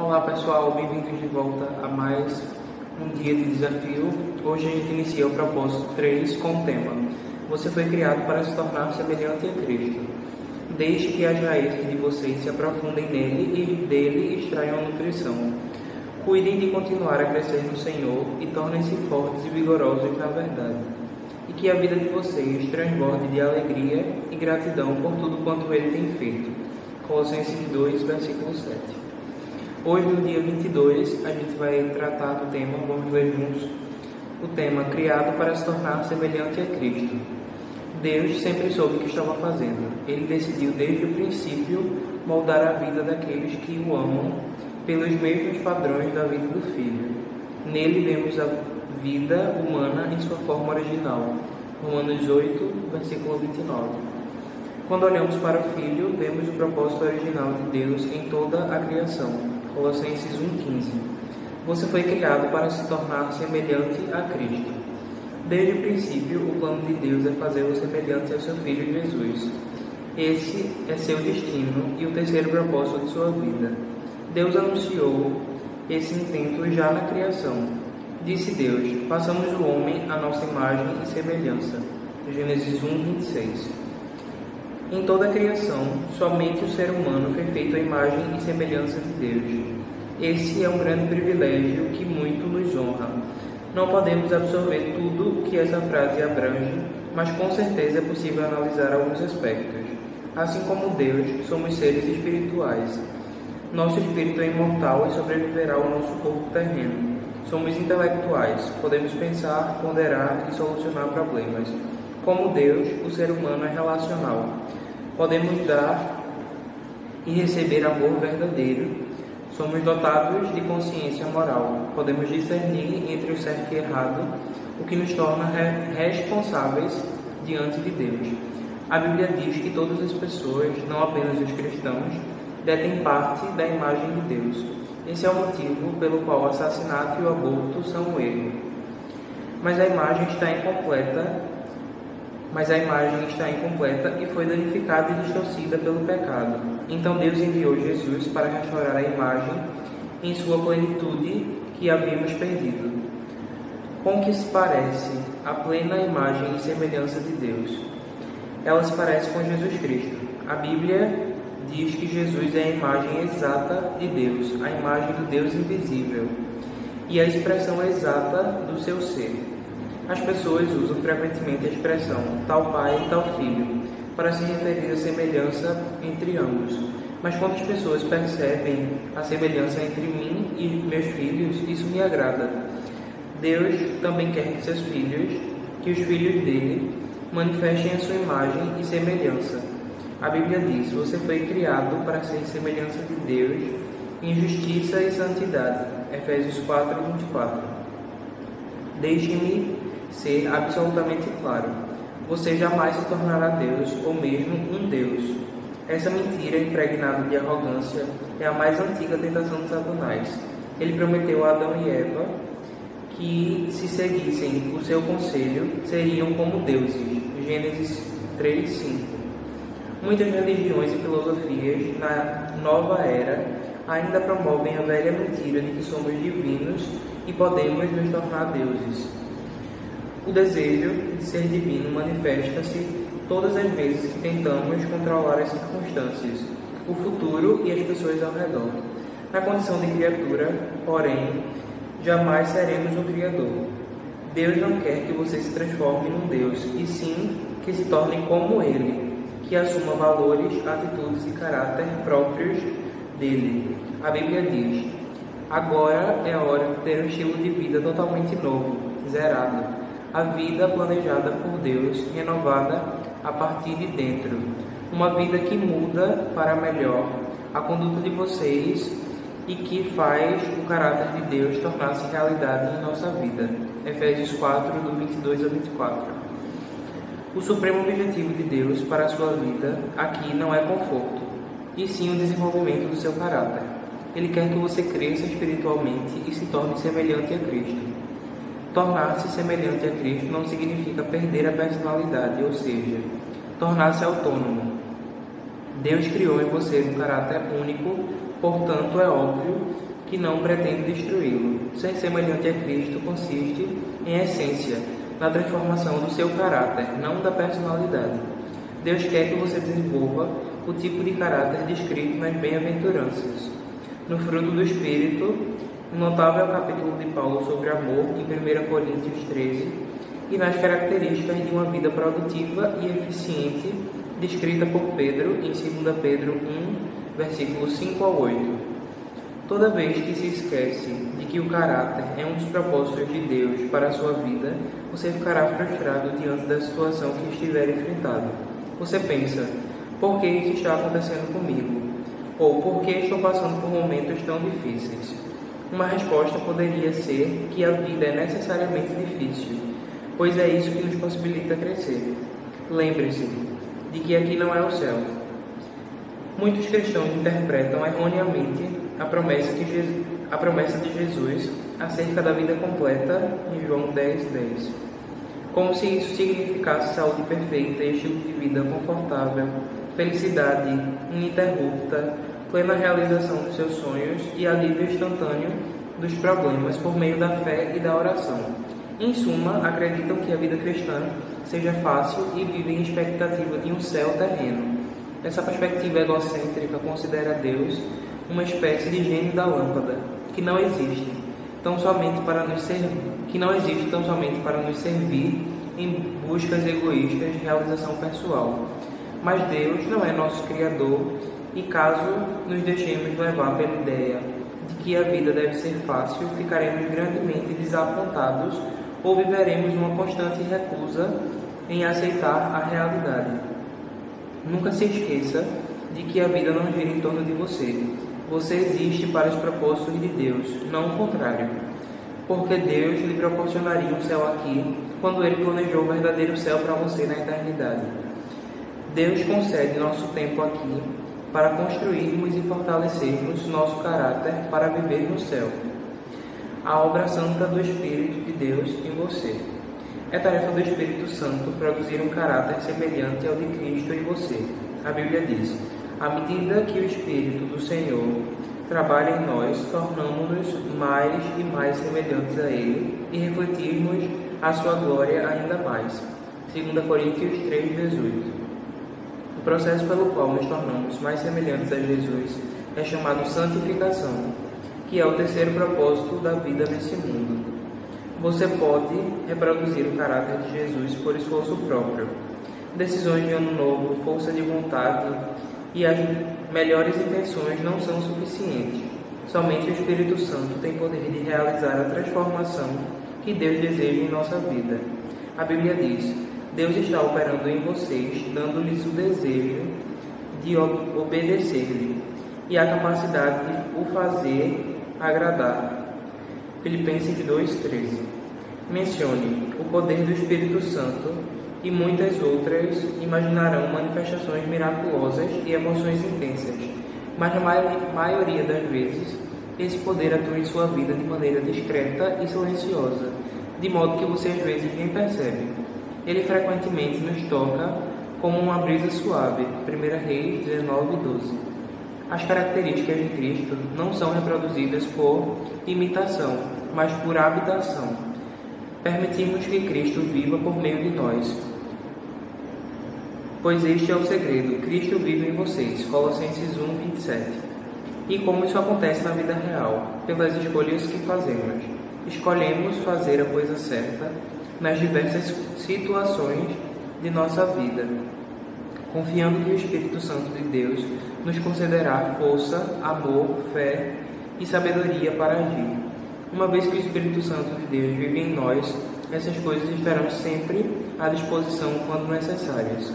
Olá pessoal, bem-vindos de volta a mais um dia de desafio. Hoje a gente inicia o propósito 3 com o tema: Você foi criado para se tornar semelhante a Cristo. Deixe que as raízes de vocês se aprofundem nele e dele extraiam a nutrição. Cuidem de continuar a crescer no Senhor e tornem-se fortes e vigorosos na verdade. E que a vida de vocês transborde de alegria e gratidão por tudo quanto ele tem feito. Colossenses 2, versículo 7. Hoje, no dia 22, a gente vai tratar do tema, vamos ler juntos, o tema criado para se tornar semelhante a Cristo. Deus sempre soube o que estava fazendo. Ele decidiu desde o princípio moldar a vida daqueles que o amam pelos mesmos padrões da vida do Filho. Nele vemos a vida humana em sua forma original. Romanos 8, versículo 29. Quando olhamos para o Filho, vemos o propósito original de Deus em toda a criação. Colossenses 1,15. Você foi criado para se tornar semelhante a Cristo. Desde o princípio, o plano de Deus é fazê-lo semelhante ao seu Filho Jesus. Esse é seu destino e o terceiro propósito de sua vida. Deus anunciou esse intento já na criação. Disse Deus: façamos o homem à nossa imagem e semelhança. Gênesis 1:26. Em toda a criação, somente o ser humano foi feito à imagem e semelhança de Deus. Esse é um grande privilégio que muito nos honra. Não podemos absorver tudo o que essa frase abrange, mas com certeza é possível analisar alguns aspectos. Assim como Deus, somos seres espirituais. Nosso espírito é imortal e sobreviverá ao nosso corpo terreno. Somos intelectuais, podemos pensar, ponderar e solucionar problemas. Como Deus, o ser humano é relacional. Podemos dar e receber amor verdadeiro. Somos dotados de consciência moral. Podemos discernir entre o certo e o errado, o que nos torna responsáveis diante de Deus. A Bíblia diz que todas as pessoas, não apenas os cristãos, detêm parte da imagem de Deus. Esse é o motivo pelo qual o assassinato e o aborto são um erro. Mas a imagem está incompleta e foi danificada e distorcida pelo pecado. Então Deus enviou Jesus para restaurar a imagem em sua plenitude que havíamos perdido. Com que se parece a plena imagem e semelhança de Deus? Ela se parece com Jesus Cristo. A Bíblia diz que Jesus é a imagem exata de Deus, a imagem do Deus invisível e a expressão exata do seu ser. As pessoas usam frequentemente a expressão tal pai e tal filho para se referir à semelhança entre ambos. Mas quando as pessoas percebem a semelhança entre mim e meus filhos, isso me agrada. Deus também quer que os filhos dele, manifestem a sua imagem e semelhança. A Bíblia diz: você foi criado para ser semelhança de Deus em justiça e santidade. Efésios 4:24. Deixe-me ser absolutamente claro. Você jamais se tornará Deus ou mesmo um Deus. Essa mentira impregnada de arrogância é a mais antiga tentação de Satanás. Ele prometeu a Adão e Eva que, se seguissem o seu conselho, seriam como deuses. Gênesis 3:5. Muitas religiões e filosofias na nova era ainda promovem a velha mentira de que somos divinos e podemos nos tornar deuses. O desejo de ser divino manifesta-se todas as vezes que tentamos controlar as circunstâncias, o futuro e as pessoas ao redor. Na condição de criatura, porém, jamais seremos o Criador. Deus não quer que você se transforme num Deus, e sim que se torne como Ele, que assuma valores, atitudes e caráter próprios dele. A Bíblia diz: agora é a hora de ter um estilo de vida totalmente novo, zerado. A vida planejada por Deus, renovada a partir de dentro. Uma vida que muda para melhor a conduta de vocês e que faz o caráter de Deus tornar-se realidade em nossa vida. Efésios 4, do 22 ao 24. O supremo objetivo de Deus para a sua vida aqui não é conforto, e sim o desenvolvimento do seu caráter. Ele quer que você cresça espiritualmente e se torne semelhante a Cristo. Tornar-se semelhante a Cristo não significa perder a personalidade, ou seja, tornar-se autônomo. Deus criou em você um caráter único, portanto é óbvio que não pretende destruí-lo. Ser semelhante a Cristo consiste, em essência, na transformação do seu caráter, não da personalidade. Deus quer que você desenvolva o tipo de caráter descrito nas bem-aventuranças. No fruto do Espírito, um notável capítulo de Paulo sobre amor, em 1 Coríntios 13, e nas características de uma vida produtiva e eficiente, descrita por Pedro em 2 Pedro 1, versículos 5 ao 8. Toda vez que se esquece de que o caráter é um dos propósitos de Deus para a sua vida, você ficará frustrado diante da situação que estiver enfrentado. Você pensa, por que isso está acontecendo comigo? Ou por que estou passando por momentos tão difíceis? Uma resposta poderia ser que a vida é necessariamente difícil, pois é isso que nos possibilita crescer. Lembre-se de que aqui não é o céu. Muitos cristãos interpretam erroneamente a promessa de Jesus acerca da vida completa em João 10:10, como se isso significasse saúde perfeita, estilo de vida confortável, felicidade ininterrupta, plena realização dos seus sonhos e alívio instantâneo dos problemas por meio da fé e da oração. Em suma, acreditam que a vida cristã seja fácil e vivem em expectativa de um céu terreno. Essa perspectiva egocêntrica considera Deus uma espécie de gênio da lâmpada, que não existe tão somente para nos servir em buscas egoístas de realização pessoal. Mas Deus não é nosso Criador, e caso nos deixemos levar pela ideia de que a vida deve ser fácil, ficaremos grandemente desapontados ou viveremos uma constante recusa em aceitar a realidade. Nunca se esqueça de que a vida não gira em torno de você. Você existe para os propósitos de Deus, não o contrário. Porque Deus lhe proporcionaria um céu aqui, quando Ele planejou o verdadeiro céu para você na eternidade. Deus concede nosso tempo aqui para construirmos e fortalecermos nosso caráter para viver no céu. A obra santa do Espírito de Deus em você. É tarefa do Espírito Santo produzir um caráter semelhante ao de Cristo em você. A Bíblia diz: à medida que o Espírito do Senhor trabalha em nós, tornamos-nos mais e mais semelhantes a Ele e refletimos a sua glória ainda mais. 2 Coríntios 3:18. O processo pelo qual nos tornamos mais semelhantes a Jesus é chamado santificação, que é o terceiro propósito da vida nesse mundo. Você pode reproduzir o caráter de Jesus por esforço próprio. Decisões de ano novo, força de vontade e as melhores intenções não são suficientes. Somente o Espírito Santo tem poder de realizar a transformação que Deus deseja em nossa vida. A Bíblia diz: Deus está operando em vocês, dando-lhes o desejo de obedecer-lhe e a capacidade de o fazer agradar. Filipenses 2:13. Mencione o poder do Espírito Santo e muitas outras imaginarão manifestações miraculosas e emoções intensas, mas na maioria das vezes esse poder atua em sua vida de maneira discreta e silenciosa, de modo que você às vezes nem percebe. Ele frequentemente nos toca como uma brisa suave. 1 Reis 19:12. As características de Cristo não são reproduzidas por imitação, mas por habitação. Permitimos que Cristo viva por meio de nós, pois este é o segredo: Cristo vive em vocês. Colossenses 1:27. E como isso acontece na vida real? Pelas escolhas que fazemos. Escolhemos fazer a coisa certa nas diversas situações de nossa vida, confiando que o Espírito Santo de Deus nos concederá força, amor, fé e sabedoria para agir. Uma vez que o Espírito Santo de Deus vive em nós, essas coisas estarão sempre à disposição quando necessárias.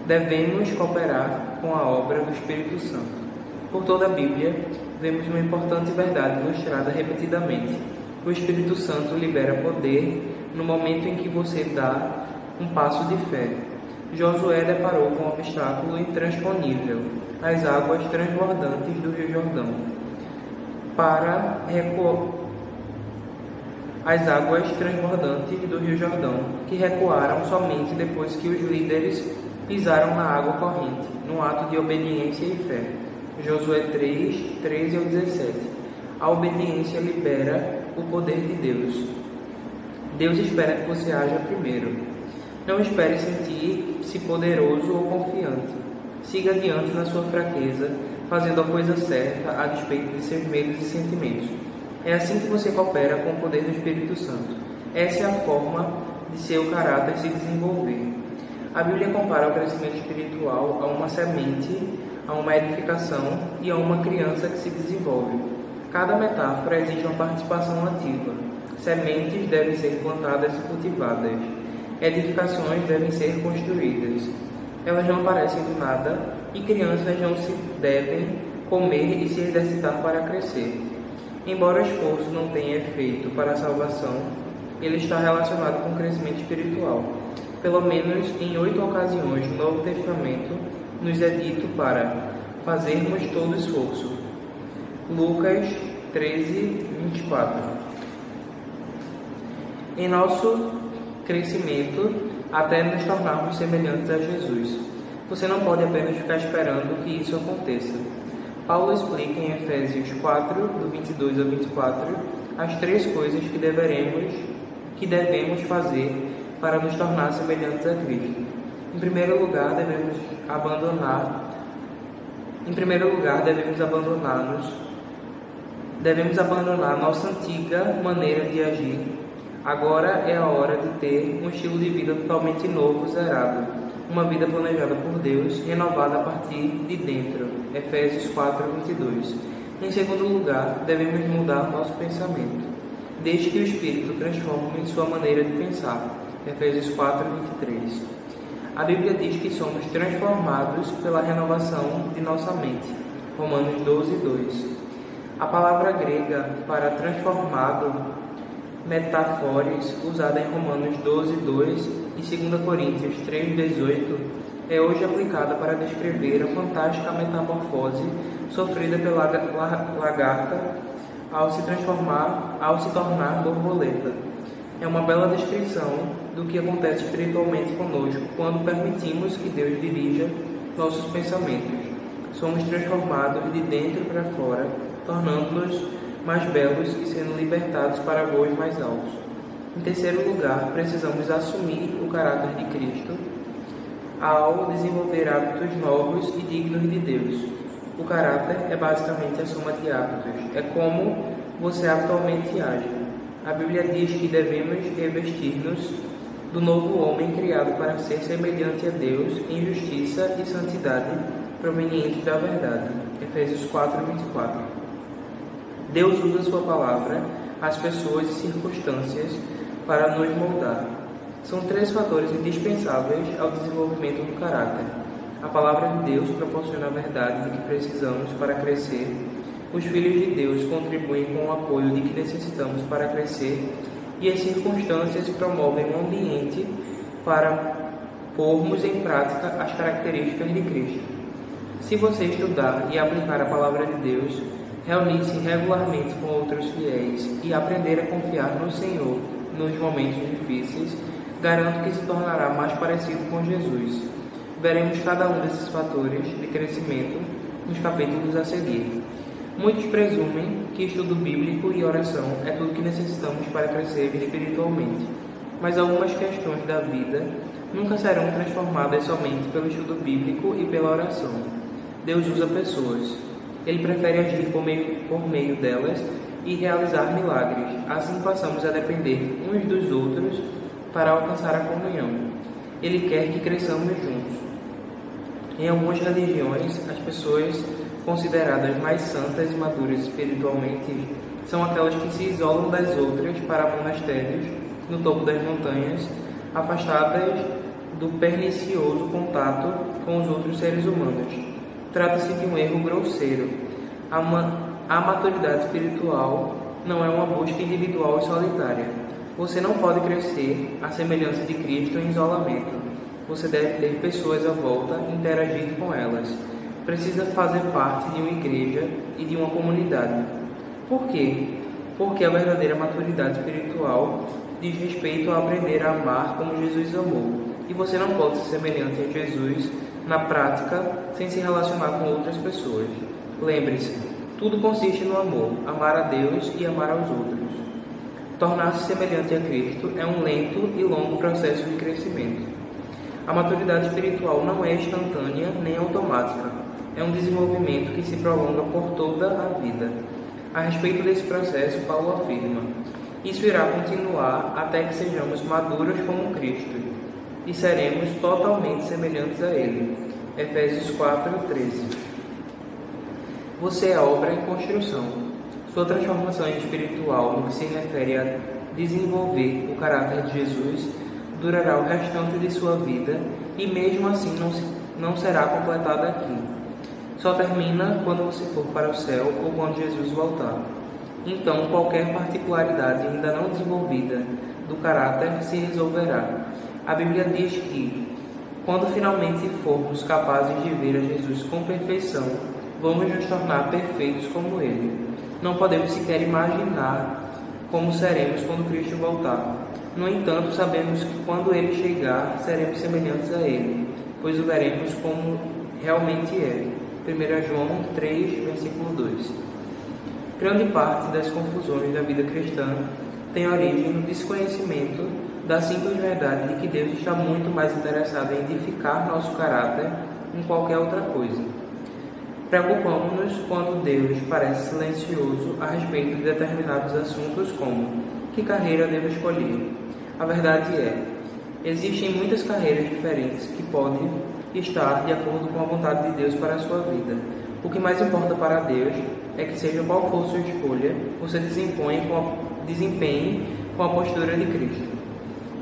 Devemos cooperar com a obra do Espírito Santo. Por toda a Bíblia, vemos uma importante verdade ilustrada repetidamente. O Espírito Santo libera poder no momento em que você dá um passo de fé. Josué deparou com um obstáculo intransponível, as águas transbordantes do Rio Jordão. As águas transbordantes do Rio Jordão, que recuaram somente depois que os líderes pisaram na água corrente, num ato de obediência e fé. Josué 3:13-17. A obediência libera o poder de Deus. Deus espera que você haja primeiro. Não espere sentir-se poderoso ou confiante. Siga adiante na sua fraqueza, fazendo a coisa certa a despeito de seus medos e sentimentos. É assim que você coopera com o poder do Espírito Santo. Essa é a forma de seu caráter se desenvolver. A Bíblia compara o crescimento espiritual a uma semente, a uma edificação e a uma criança que se desenvolve. Cada metáfora exige uma participação ativa. Sementes devem ser plantadas e cultivadas. Edificações devem ser construídas. Elas não aparecem do nada e crianças não se devem comer e se exercitar para crescer. Embora o esforço não tenha efeito para a salvação, ele está relacionado com o crescimento espiritual. Pelo menos em 8 ocasiões no Novo Testamento nos é dito para fazermos todo esforço. Lucas 13, 24. Em nosso crescimento, até nos tornarmos semelhantes a Jesus. Você não pode apenas ficar esperando que isso aconteça. Paulo explica em Efésios 4, do 22 ao 24, as 3 coisas que devemos fazer para nos tornar semelhantes a Cristo. Em primeiro lugar, devemos abandonar nossa antiga maneira de agir. Agora é a hora de ter um estilo de vida totalmente novo, zerado. Uma vida planejada por Deus, renovada a partir de dentro. Efésios 4, 22. Em segundo lugar, devemos mudar nosso pensamento. Deixe que o Espírito transforme sua maneira de pensar. Efésios 4, 23. A Bíblia diz que somos transformados pela renovação de nossa mente. Romanos 12, 2. A palavra grega para transformado, metafores, usada em Romanos 12, 2 e 2 Coríntios 3, 18, é hoje aplicada para descrever a fantástica metamorfose sofrida pela lagarta ao se tornar borboleta. É uma bela descrição do que acontece espiritualmente conosco quando permitimos que Deus dirija nossos pensamentos. Somos transformados de dentro para fora, tornando-nos mais belos e sendo libertados para voos mais altos. Em terceiro lugar, precisamos assumir o caráter de Cristo ao desenvolver hábitos novos e dignos de Deus. O caráter é basicamente a soma de hábitos, é como você atualmente age. A Bíblia diz que devemos revestir-nos do novo homem criado para ser semelhante a Deus em justiça e santidade provenientes da verdade. Efésios 4, 24. Deus usa sua palavra, as pessoas e circunstâncias para nos moldar. São 3 fatores indispensáveis ao desenvolvimento do caráter. A palavra de Deus proporciona a verdade de que precisamos para crescer. Os filhos de Deus contribuem com o apoio de que necessitamos para crescer. E as circunstâncias promovem um ambiente para pormos em prática as características de Cristo. Se você estudar e aplicar a palavra de Deus, reunir-se regularmente com outros fiéis e aprender a confiar no Senhor nos momentos difíceis, garanto que se tornará mais parecido com Jesus. Veremos cada um desses fatores de crescimento nos capítulos a seguir. Muitos presumem que estudo bíblico e oração é tudo que necessitamos para crescer espiritualmente, mas algumas questões da vida nunca serão transformadas somente pelo estudo bíblico e pela oração. Deus usa pessoas. Ele prefere agir por meio delas e realizar milagres. Assim passamos a depender uns dos outros para alcançar a comunhão. Ele quer que cresçamos juntos. Em algumas religiões, as pessoas consideradas mais santas e maduras espiritualmente são aquelas que se isolam das outras para monastérios no topo das montanhas, afastadas do pernicioso contato com os outros seres humanos. Trata-se de um erro grosseiro. A maturidade espiritual não é uma busca individual e solitária. Você não pode crescer à semelhança de Cristo em isolamento. Você deve ter pessoas à volta e interagir com elas. Precisa fazer parte de uma igreja e de uma comunidade. Por quê? Porque a verdadeira maturidade espiritual diz respeito a aprender a amar como Jesus amou. E você não pode ser semelhante a Jesus na prática sem se relacionar com outras pessoas. Lembre-se, Tudo consiste no amor, amar a Deus e amar aos outros. Tornar-se semelhante a Cristo é um lento e longo processo de crescimento. A maturidade espiritual não é instantânea nem automática. É um desenvolvimento que se prolonga por toda a vida. A respeito desse processo, Paulo afirma: isso irá continuar até que sejamos maduros como Cristo e seremos totalmente semelhantes a Ele. Efésios 4:13. Você é obra em construção. Sua transformação espiritual, no que se refere a desenvolver o caráter de Jesus, durará o restante de sua vida e mesmo assim não será completada aqui. Só termina quando você for para o céu ou quando Jesus voltar. Então, qualquer particularidade ainda não desenvolvida do caráter se resolverá. A Bíblia diz que, quando finalmente formos capazes de ver a Jesus com perfeição, vamos nos tornar perfeitos como Ele. Não podemos sequer imaginar como seremos quando Cristo voltar. No entanto, sabemos que quando Ele chegar, seremos semelhantes a Ele, pois o veremos como realmente é. 1 João 3, versículo 2. Grande parte das confusões da vida cristã tem origem no desconhecimento da simples verdade de que Deus está muito mais interessado em edificar nosso caráter em qualquer outra coisa. Preocupamos-nos quando Deus parece silencioso a respeito de determinados assuntos como: que carreira devo escolher? A verdade é, existem muitas carreiras diferentes que podem estar de acordo com a vontade de Deus para a sua vida. O que mais importa para Deus é que, seja qual for sua escolha, você desempenhe com a postura de Cristo.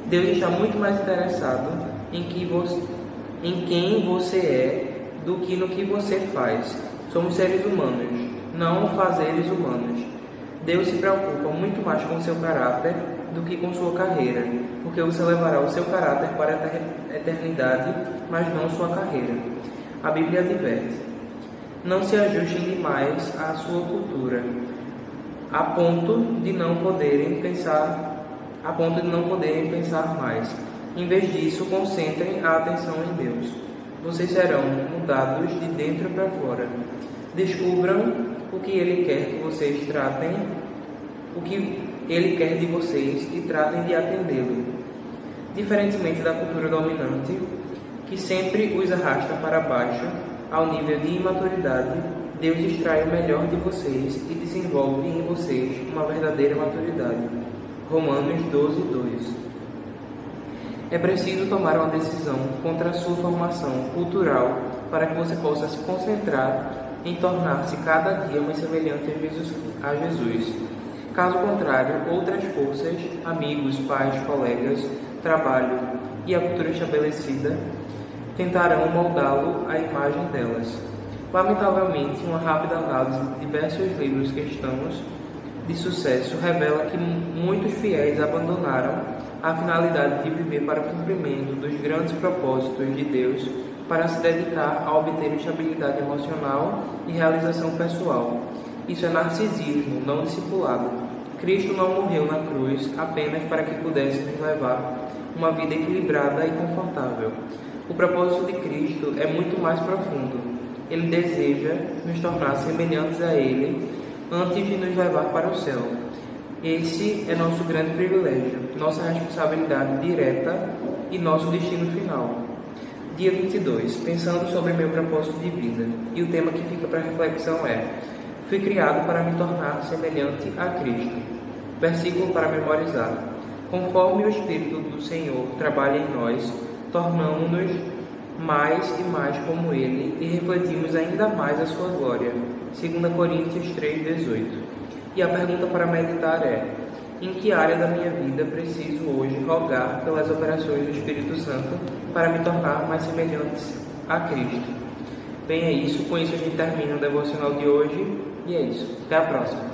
Deus está muito mais interessado em quem você é do que no que você faz. Somos seres humanos, não fazeres humanos. Deus se preocupa muito mais com seu caráter do que com sua carreira, porque você levará o seu caráter para a eternidade, mas não sua carreira. A Bíblia adverte: não se ajustem demais à sua cultura, a ponto de não poderem pensar mais. Em vez disso, concentrem a atenção em Deus. Vocês serão mudados de dentro para fora. Descubram o que Ele quer que vocês tratem, o que Ele quer de vocês e tratem de atendê-lo. Diferentemente da cultura dominante, que sempre os arrasta para baixo ao nível de imaturidade, Deus extrai o melhor de vocês e desenvolve em vocês uma verdadeira maturidade. Romanos 12:2. É preciso tomar uma decisão contra a sua formação cultural para que você possa se concentrar em tornar-se cada dia mais semelhante a Jesus. Caso contrário, outras forças, amigos, pais, colegas, trabalho e a cultura estabelecida tentarão moldá-lo à imagem delas. Lamentavelmente, uma rápida análise de diversos livros cristãos de sucesso revela que muitos fiéis abandonaram a finalidade de viver para o cumprimento dos grandes propósitos de Deus para se dedicar a obter estabilidade emocional e realização pessoal. Isso é narcisismo, não discipulado. Cristo não morreu na cruz apenas para que pudesse nos levar uma vida equilibrada e confortável. O propósito de Cristo é muito mais profundo. Ele deseja nos tornar semelhantes a Ele antes de nos levar para o céu. Esse é nosso grande privilégio, nossa responsabilidade direta e nosso destino final. Dia 22. Pensando sobre meu propósito de vida. E o tema que fica para reflexão é: fui criado para me tornar semelhante a Cristo. Versículo para memorizar. Conforme o Espírito do Senhor trabalha em nós, tornamos-nos mais e mais como Ele e refletimos ainda mais a sua glória. 2 Coríntios 3:18. E a pergunta para meditar é: em que área da minha vida preciso hoje rogar pelas operações do Espírito Santo para me tornar mais semelhante a Cristo? Bem, é isso. Com isso a gente termina o devocional de hoje. E é isso. Até a próxima.